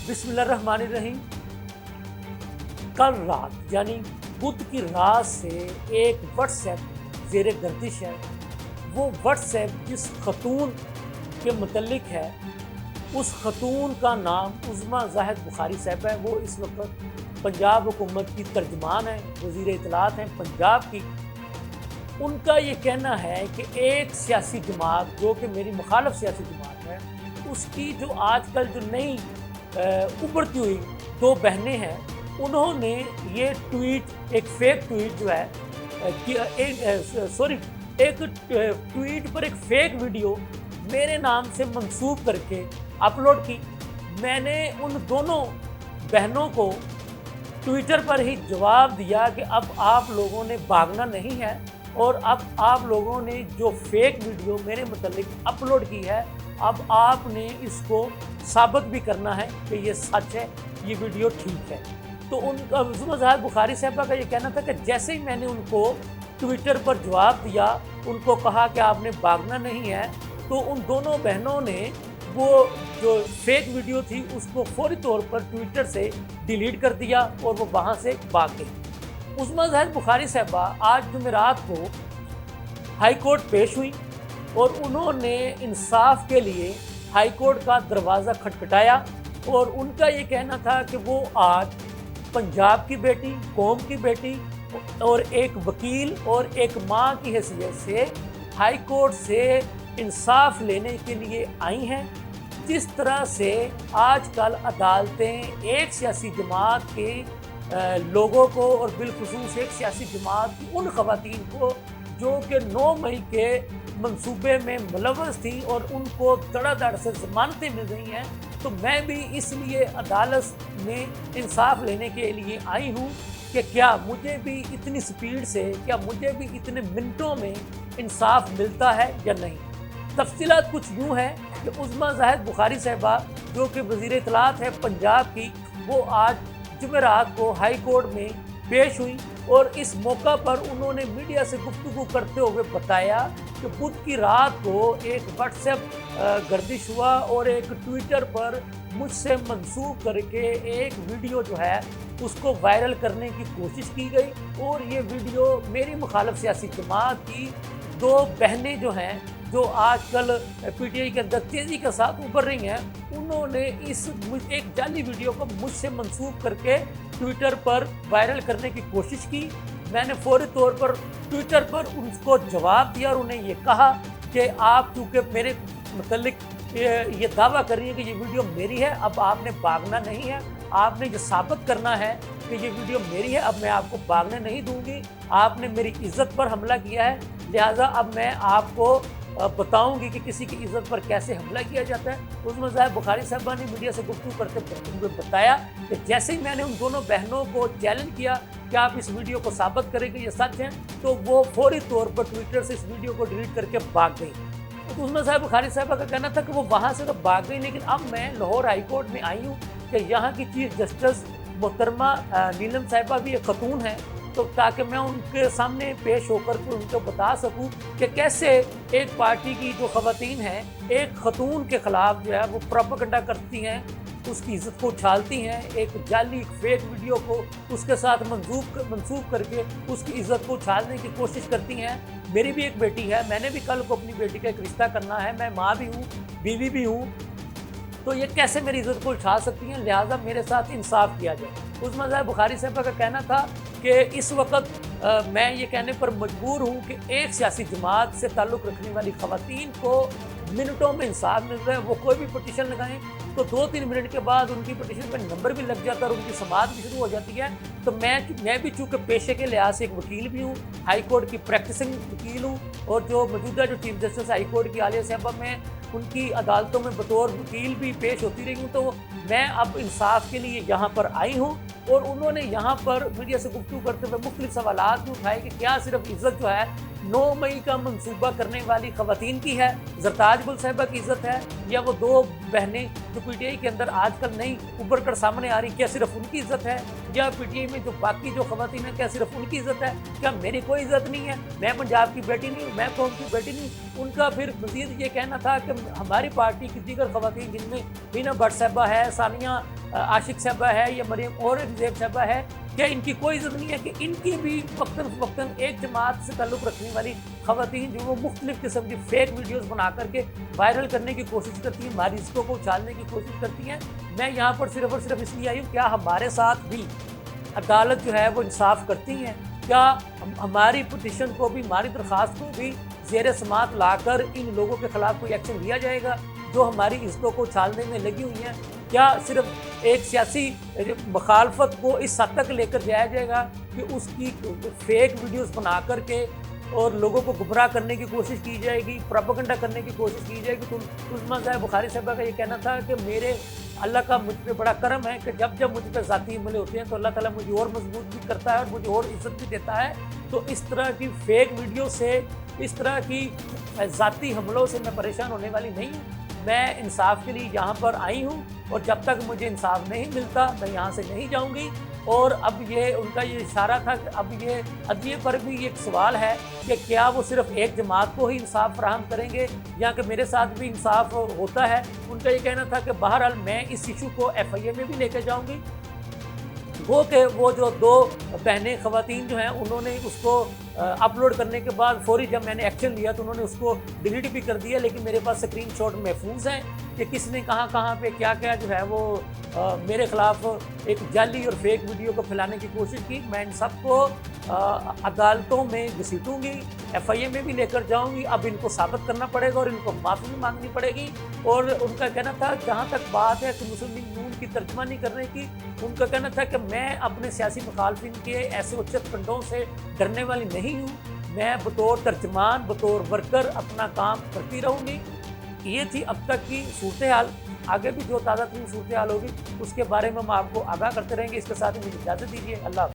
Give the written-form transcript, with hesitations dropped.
बिस्मिल्लाहिर्रहमानिर्रहीम। कल रात यानी बुध की रात से एक व्हाट्सएप ज़ेर गर्दिश है। वो व्हाट्सएप जिस खतून के मुतल्लिक है, उस खतून का नाम उज़्मा ज़ाहिद बुखारी साहब है। वो इस वक्त पंजाब हुकूमत की तर्जमान है, वज़ीर इत्तलात हैं पंजाब की। उनका ये कहना है कि एक सियासी जमात जो कि मेरी मुखालफ सियासी जमात है, उसकी जो आजकल जो नई उभरती हुई दो बहनें हैं, उन्होंने ये ट्वीट, एक फेक ट्वीट जो है एक ट्वीट पर एक फेक वीडियो मेरे नाम से मंसूब करके अपलोड की। मैंने उन दोनों बहनों को ट्विटर पर ही जवाब दिया कि अब आप लोगों ने भागना नहीं है और अब आप लोगों ने जो फेक वीडियो मेरे मुतल्लिक अपलोड की है, अब आपने इसको साबित भी करना है कि ये सच है, ये वीडियो ठीक है। तो उनका उज़्मा ज़ाहिद बुखारी साहबा का ये कहना था कि जैसे ही मैंने उनको ट्विटर पर जवाब दिया, उनको कहा कि आपने भागना नहीं है, तो उन दोनों बहनों ने वो जो फेक वीडियो थी उसको फौरी तौर पर ट्विटर से डिलीट कर दिया और वो वहाँ से भाग गई। उज़्मा ज़ाहिद बुखारी साहबा आज जुमेरात को हाई कोर्ट पेश हुई और उन्होंने इंसाफ के लिए हाई कोर्ट का दरवाज़ा खटखटाया और उनका ये कहना था कि वो आज पंजाब की बेटी, कौम की बेटी और एक वकील और एक माँ की हैसियत से हाई कोर्ट से इंसाफ लेने के लिए आई हैं। जिस तरह से आजकल अदालतें एक सियासी जमात के लोगों को और बिलखुसूस एक सियासी जमात की उन ख़वातीन को जो कि 9 मई के मंसूबे में मुलव्वस थी और उनको धड़ाधड़ से ज़मानतें मिल रही हैं, तो मैं भी इसलिए अदालत में इंसाफ लेने के लिए आई हूँ कि क्या मुझे भी इतनी स्पीड से, क्या मुझे भी इतने मिनटों में इंसाफ मिलता है या नहीं। तफसीलात कुछ यूँ हैं कि उज़्मा ज़ाहिद बुखारी साहबा जो कि वज़ीर इत्तलात है पंजाब की, वो आज जुमेरात को हाई कोर्ट में पेश हुई और इस मौका पर उन्होंने मीडिया से गुफ्तगू करते हुए बताया कि बुध की रात को एक व्हाट्सएप गर्दिश हुआ और एक ट्विटर पर मुझसे मंसूब करके एक वीडियो जो है उसको वायरल करने की कोशिश की गई और ये वीडियो मेरी मुखालफ सियासी जमात की दो बहनें जो हैं, जो आजकल पीटीआई के अंदर तेज़ी के साथ उभर रही हैं, उन्होंने इस एक जाली वीडियो को मुझसे मंसूब करके ट्विटर पर वायरल करने की कोशिश की। मैंने फौरी तौर पर ट्विटर पर उनको जवाब दिया और उन्हें ये कहा कि आप चूँकि मेरे मुतल्लिक ये दावा कर रही है कि ये वीडियो मेरी है, अब आपने भागना नहीं है, आपने ये साबित करना है कि ये वीडियो मेरी है। अब मैं आपको भागने नहीं दूंगी, आपने मेरी इज़्ज़त पर हमला किया है, लिहाजा अब मैं आपको बताऊंगी कि किसी की इज़्ज़त पर कैसे हमला किया जाता है। उज़्मा ज़ाहिद बुखारी साहबा ने मीडिया से गुफ्तगू करते हुए बताया कि जैसे ही मैंने उन दोनों बहनों को चैलेंज किया कि आप इस वीडियो को साबित करें कि ये सच है, तो वो फौरी तौर पर ट्विटर से इस वीडियो को डिलीट करके भाग गई। तो उज़्मा ज़ाहिद बुखारी साहबा का कहना था कि वो वहाँ से तो भाग गई, लेकिन अब मैं लाहौर हाई कोर्ट में आई हूँ कि यहाँ की चीफ जस्टिस मोहतरमा नीलम साहिबा भी एक खतून है, तो ताकि मैं उनके सामने पेश होकर के उनको बता सकूं कि कैसे एक पार्टी की जो ख़वातीन हैं एक खतून के ख़िलाफ़ जो है वो प्रोपेगेंडा करती हैं, उसकी इज़्ज़त को उछालती हैं, एक जाली फेक वीडियो को उसके साथ मंसूब करके उसकी इज़्ज़त को उछालने की कोशिश करती हैं। मेरी भी एक बेटी है, मैंने भी कल को अपनी बेटी का एक रिश्ता करना है, मैं माँ भी हूँ, बीवी भी हूँ, तो ये कैसे मेरी इज़्ज़त को उछाल सकती हैं, लिहाजा मेरे साथ इंसाफ किया जाए। उज़्मा ज़ाहिद बुखारी साहबा का कहना था कि इस वक्त मैं ये कहने पर मजबूर हूँ कि एक सियासी जमात से ताल्लुक़ रखने वाली ख़वातीन को मिनटों में इंसाफ मिल रहा है। वो कोई भी पटिशन लगाएं तो 2-3 मिनट के बाद उनकी पटिशन पर नंबर भी लग जाता है और उनकी समाअत भी शुरू हो जाती है। तो मैं भी चूँकि पेशे के लिहाज से एक वकील भी हूँ, हाई कोर्ट की प्रैक्टिसिंग वकील हूँ और जो मौजूदा जो चीफ जस्टिस हाई कोर्ट की आलिया साहबा में उनकी अदालतों में बतौर वकील भी पेश होती रही हूँ, तो मैं अब इंसाफ के लिए यहाँ पर आई हूँ। और उन्होंने यहाँ पर मीडिया से गुफ्तगू करते हुए मुख्तलिफ सवालात भी उठाए कि क्या सिर्फ इज़्ज़त जो है 9 मई का मंसूबा करने वाली ख़वातीन की है, ज़रताज गुल साहिबा की इज़्ज़त है, या वो दो बहनें जो पीटीआई के अंदर आजकल नई उभर कर सामने आ रही, क्या सिर्फ उनकी इज़्ज़त है, या पीटीआई में जो बाकी जो ख़वातीन हैं क्या सिर्फ उनकी इज़्ज़त है, क्या मेरी कोई इज़्ज़त नहीं है, मैं पंजाब की बेटी नहीं हूँ, मैं कौम की बेटी नहीं। ان کا پھر مزید یہ کہنا تھا کہ ہماری پارٹی کی دیگر خواتین جن میں بینا بٹ صاحبہ ہے، ثانیہ عاشق صاحبہ ہے یا مریم اورنگزیب صاحبہ ہے، کیا ان کی کوئی ضرورت نہیں ہے کہ ان کی بھی وقتاً فوقتاً ایک جماعت سے تعلق رکھنے والی خواتین جو وہ مختلف قسم کی فیک ویڈیوز بنا کر کے وائرل کرنے کی کوشش کرتی ہیں، ہماری رشتوں کو اچھالنے کی کوشش کرتی ہیں؟ میں یہاں پر صرف اور صرف اس لیے آئی ہوں، کیا ہمارے ساتھ بھی عدالت جو ہے وہ انصاف کرتی ہیں؟ کیا ہماری پٹیشن کو بھی، ہماری درخواست کو بھی زیر سماعت لا کر ان لوگوں کے خلاف کوئی ایکشن لیا جائے گا جو ہماری عزتوں کو اچھالنے میں لگی ہوئی ہیں؟ کیا صرف ایک سیاسی مخالفت کو اس حد تک لے کر جایا جائے گا کہ اس کی فیک ویڈیوز بنا کر کے اور لوگوں کو گمراہ کرنے کی کوشش کی جائے گی، پروپیگنڈا کرنے کی کوشش کی جائے گی؟ عظمیٰ صاحب بخاری صاحبہ کا یہ کہنا تھا کہ میرے اللہ کا مجھ پہ بڑا کرم ہے کہ جب مجھ پہ ذاتی حملے ہوتے ہیں تو اللہ تعالیٰ مجھے اور مضبوط بھی کرتا ہے اور مجھے اور عزت بھی دیتا ہے۔ تو اس طرح کی فیک ویڈیو سے، اس طرح کی ذاتی حملوں سے میں پریشان ہونے والی نہیں ہوں۔ میں انصاف کے لیے یہاں پر آئی ہوں اور جب تک مجھے انصاف نہیں ملتا میں یہاں سے نہیں جاؤں گی۔ اور اب یہ ان کا یہ اشارہ تھا کہ اب یہ عدلیہ پر بھی ایک سوال ہے کہ کیا وہ صرف ایک جماعت کو ہی انصاف فراہم کریں گے یا کہ میرے ساتھ بھی انصاف ہوتا ہے؟ ان کا یہ کہنا تھا کہ بہرحال میں اس ایشو کو FIA میں بھی لے کے جاؤں گی۔ وہ جو 2 بہنیں خواتین جو ہیں انہوں نے اس کو اپلوڈ کرنے کے بعد فوری جب میں نے ایکشن لیا تو انہوں نے اس کو ڈیلیٹ بھی کر دیا، لیکن میرے پاس اسکرین شاٹ محفوظ ہیں کہ کس نے کہاں پہ کیا جو ہے وہ میرے خلاف ایک جعلی اور فیک ویڈیو کو پھیلانے کی کوشش کی۔ میں ان سب کو عدالتوں میں گھسیٹوں گی، FIA میں بھی لے کر جاؤں گی۔ اب ان کو ثابت کرنا پڑے گا اور ان کو معافی بھی مانگنی پڑے گی۔ اور ان کا کہنا تھا جہاں تک بات ہے کہ مسلم لیگ نون کی ترجمانی کرنے کی، ان کا کہنا تھا کہ میں اپنے سیاسی مخالفین کے ایسے اچت کنڈوں سے ڈرنے والی نہیں ہوں، میں بطور ترجمان، بطور ورکر اپنا کام کرتی رہوں گی۔ یہ تھی اب تک کی صورتحال۔ آگے بھی جو تازہ ترین صورتحال ہوگی اس کے بارے میں ہم آپ کو آگاہ کرتے رہیں گے۔ اس کے ساتھ ہی مجھے اجازت دیجیے، اللہ حافظ۔